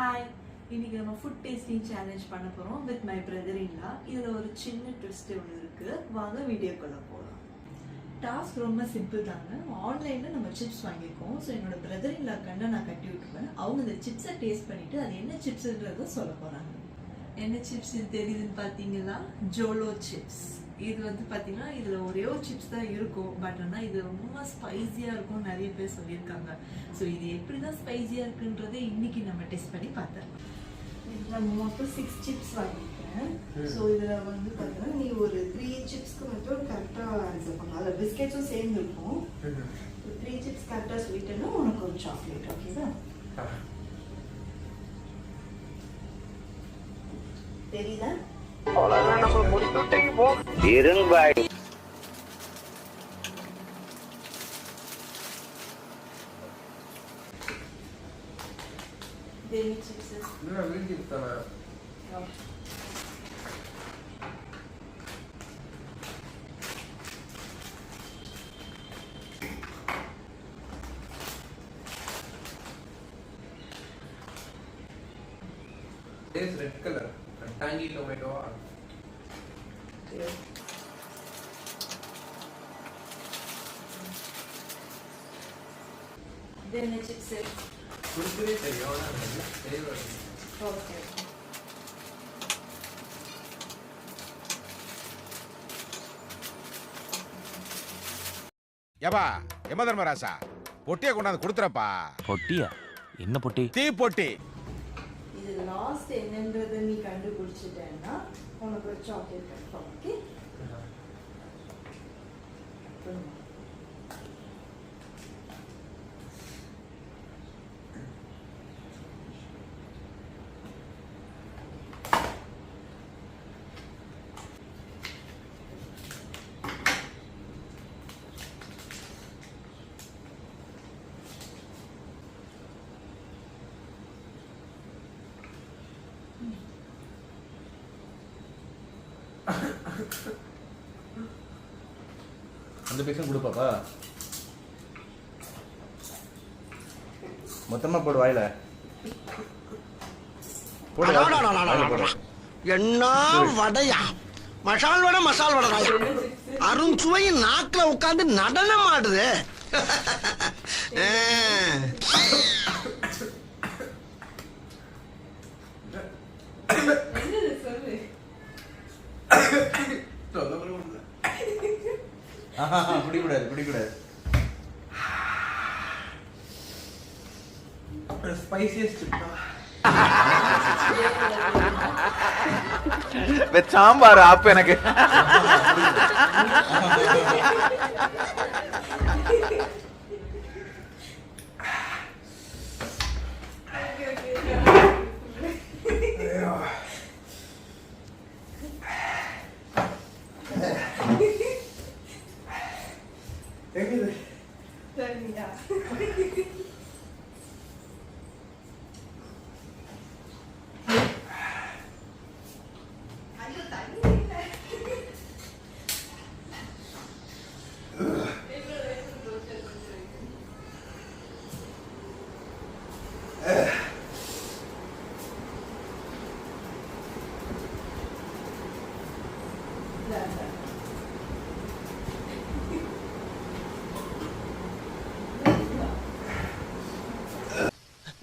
Hi, இன்னைக்கு நம்ம food tasting challenge பண்ண போகிறோம் வித் மை பிரதர் இன்லா. இதில் ஒரு சின்ன ட்விஸ்ட் ஒன்று இருக்குது. வாங்க வீடியோக்குள்ளே போகலாம். டாஸ்க் ரொம்ப சிம்பிள் தாங்க. ஆன்லைனில் நம்ம சிப்ஸ் வாங்கியிருக்கோம். ஸோ என்னோட பிரதர் இன்லா கண்ணை நான் கட்டி விட்டுருவேன். அவங்க இந்த சிப்ஸை டேஸ்ட் பண்ணிவிட்டு அது என்ன சிப்ஸுன்றதை சொல்ல போகிறாங்க. என்ன சிப்ஸ் இது தெரியுதுன்னு பார்த்தீங்களா? ஜோலோ சிப்ஸ். இது வந்து பார்த்தீங்கன்னா இதில் ஒரே ஒரு சிப்ஸ் தான் இருக்கும். பட் ஆனால் இது ரொம்ப ஸ்பைஸியாக இருக்கும் நிறைய பேர் சொல்லியிருக்காங்க. ஸோ இது எப்படி தான் ஸ்பைஸியாக இருக்குன்றதை இன்னைக்கு நம்ம டெஸ்ட் பண்ணி பார்த்துடலாம். இதில் மொத்தம் 6 சிப்ஸ் வாங்கியிருக்கேன். ஸோ இதில் வந்து பார்த்தீங்கன்னா நீ ஒரு 3 சிப்ஸ்க்கு மட்டும் கரெக்டாக ஆன்சர் பண்ணலாம். அதில் பிஸ்கெட்ஸும் சேர்ந்து இருக்கும். 3 சிப்ஸ் கரெக்டாக சொல்லிட்டேன்னா உனக்கு ஒரு சாக்லேட். ஓகேவா? தெரியுதா? This red color, tangy tomato. Yeah. Then the chips is Kurkure தெரியும் ஆனா flavor. okay. யப்பா எம தர்மராசா பொட்டியை கொண்டாந்து கொடுத்துறப்பா. பொட்டியா? என்ன பொட்டி? தீ பொட்டி. இது லாஸ்ட் என்னன்றதை நீ கண்டுபிடிச்சிட்டேன்னா உனக்கு ஒரு சாக்லேட் கன்ஃபார்ம். ஓகே? அந்த பீஸும் கொடுப்பாப்பா. மொத்தமா போடு வாயில போடு. என்ன வடையா? மசால் வடை மசால் வடை அருண் சுவையின் நாக்குல உட்கார்ந்து நடனம் ஆடுது. பிடிக்கூடாது பிடிக்கூடாது. Spiciest chip. சாம்பார் ஆப்பு எனக்கு. சரியா?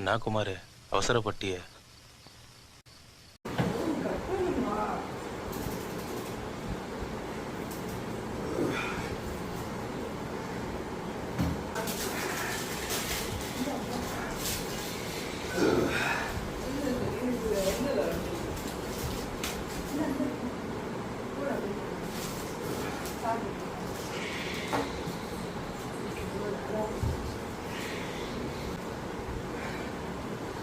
நான் குமார் அவசரப்பட்டிய.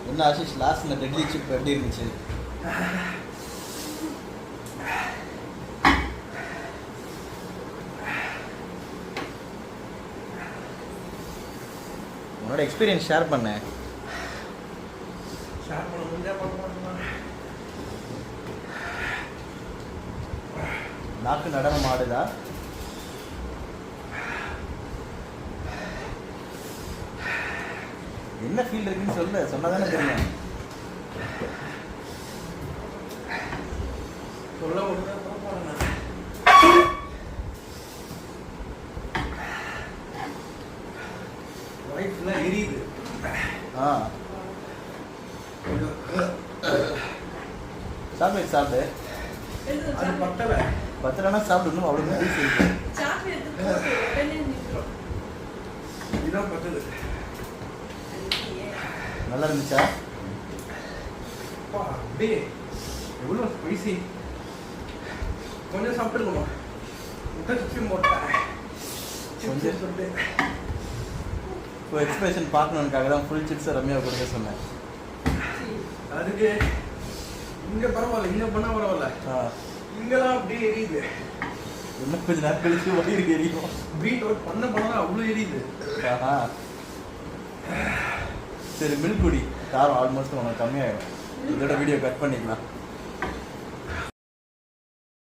என்ன ஆஷிஷ் லாஸ்ட்ல டெட்லி சிப் எப்படி இருந்துச்சு? உன்னோட எக்ஸ்பீரியன்ஸ் ஷேர் பண்ண. ஷேர் பண்ண முடிஞ்சா பண்ணுவாங்க. நாக்கு நடனம் ஆடுதா? என்ன ஃபீல் இருக்குன்னு சொல்லு, சொன்னா தானே தெரியும். சொல்ல ஒண்ணு போறேன். வயிற்றுல எரியுது. ஆ சாப்பிடு சாப்பிடு. அது பத்தல. பத்தலைன்னா சாப்பிடணும் அவ்வளோ பீஸ் இருக்கு. சாக்லேட் போட்டு வெளியே நிற்கிறோம். இதுதான் பத்தது. நல்லா இருந்துச்சா? அப்பா, அப்படியே எவ்வளோ ஸ்பைசி. கொஞ்சம் சாப்பிட்டுருக்கணும். முட்டை சுற்றியும் போட்டேன். கொஞ்சம் சொல்லிட்டு இப்போ எக்ஸ்பிரஷன் பார்க்கணுன்னுக்காக தான் ஃபுல் சிப்ஸை ரம்யா கொடுக்க சொன்னேன். அதுக்கு இங்க பரவாயில்ல, இங்க பண்ணா பரவாயில்ல. ஆ இங்கெல்லாம் அப்படியே எரியுது. இன்னும் கொஞ்ச நேரம் கழிச்சு வயிறு எரியும். பீட் அவுட் பண்ண அவ்வளோ எரியுது. ஆஹா சரி மில்க் குடி. காரம் ஆல்மோஸ்ட் உனக்கு கம்மியாயிடும். இதோட வீடியோ கட் பண்ணிக்கலாம்.